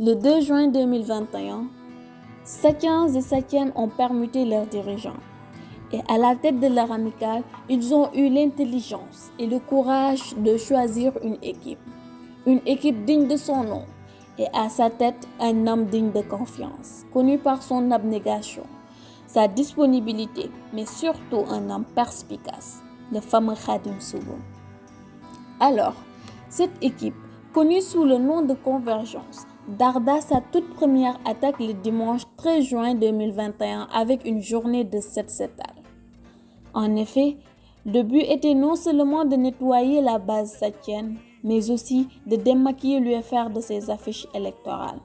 Le 2 juin 2021, Sakiens et Sakiennes ont permuté leurs dirigeants. Et à la tête de leur amicale, ils ont eu l'intelligence et le courage de choisir une équipe digne de son nom, et à sa tête, un homme digne de confiance, connu par son abnégation, sa disponibilité, mais surtout un homme perspicace, le fameux Khadim Sougou. Alors, cette équipe, connue sous le nom de Convergence, darda sa toute première attaque le dimanche 13 juin 2021 avec une journée de 7-7. En effet, le but était non seulement de nettoyer la base sakienne, mais aussi de démaquiller l'UFR de ses affiches électorales.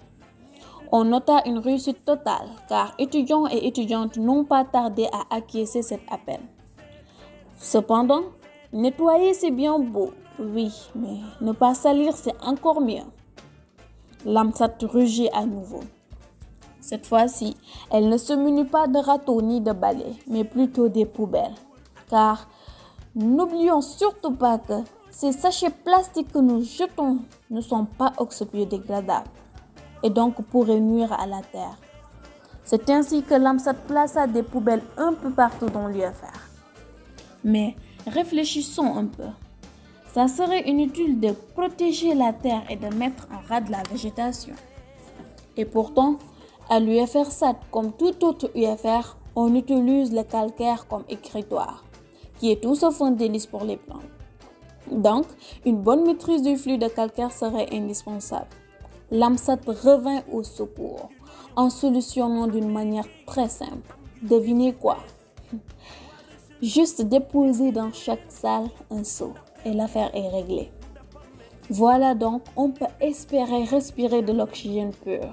On nota une réussite totale, car étudiants et étudiantes n'ont pas tardé à acquiescer cet appel. Cependant, nettoyer c'est bien beau, oui, mais ne pas salir c'est encore mieux. Lamsat rugit à nouveau. Cette fois-ci, elle ne se munit pas de râteaux ni de balais, mais plutôt des poubelles. Car n'oublions surtout pas que ces sachets plastiques que nous jetons ne sont pas oxobiodégradables et donc pourraient nuire à la terre. C'est ainsi que Lamsat plaça des poubelles un peu partout dans l'UFR. Mais réfléchissons un peu. Ça serait inutile de protéger la terre et de mettre en rade la végétation. Et pourtant, à l'UFR SAT, comme tout autre UFR, on utilise le calcaire comme écritoire, qui est tout sauf un délice pour les plantes. Donc, une bonne maîtrise du flux de calcaire serait indispensable. Lamsat revint au secours en solutionnant d'une manière très simple. Devinez quoi? Juste déposer dans chaque salle un seau et l'affaire est réglée. Voilà donc, on peut espérer respirer de l'oxygène pur.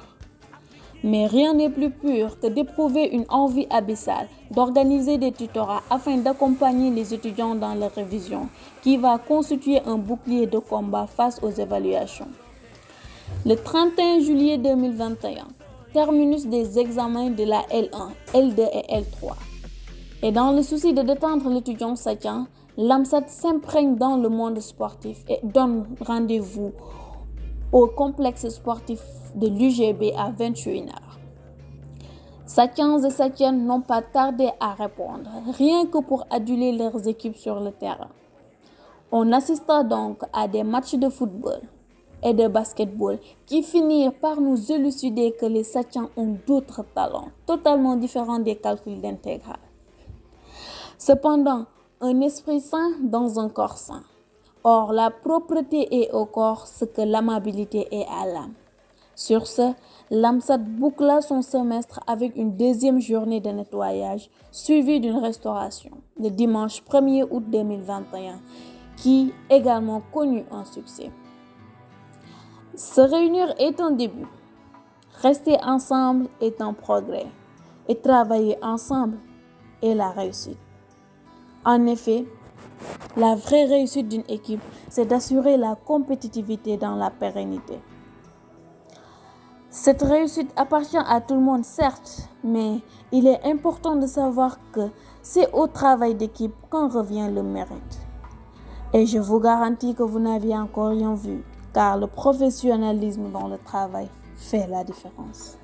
Mais rien n'est plus pur que d'éprouver une envie abyssale d'organiser des tutorats afin d'accompagner les étudiants dans leur révision, qui va constituer un bouclier de combat face aux évaluations. Le 31 juillet 2021, terminus des examens de la L1, L2 et L3. Et dans le souci de détendre l'étudiant sakien, Lamsat s'imprègne dans le monde sportif et donne rendez-vous au complexe sportif de l'UGB à 21h. Sakiens et Sakiennes n'ont pas tardé à répondre, rien que pour aduler leurs équipes sur le terrain. On assista donc à des matchs de football et de basketball qui finirent par nous élucider que les Sakiens ont d'autres talents, totalement différents des calculs d'intégrale. Cependant, un esprit sain dans un corps sain. Or, la propreté est au corps ce que l'amabilité est à l'âme. Sur ce, Lamsat boucla son semestre avec une deuxième journée de nettoyage suivie d'une restauration, le dimanche 1er août 2021, qui également connut un succès. Se réunir est un début. Rester ensemble est un progrès. Et travailler ensemble est la réussite. En effet, la vraie réussite d'une équipe, c'est d'assurer la compétitivité dans la pérennité. Cette réussite appartient à tout le monde, certes, mais il est important de savoir que c'est au travail d'équipe qu'en revient le mérite. Et je vous garantis que vous n'aviez encore rien vu, car le professionnalisme dans le travail fait la différence.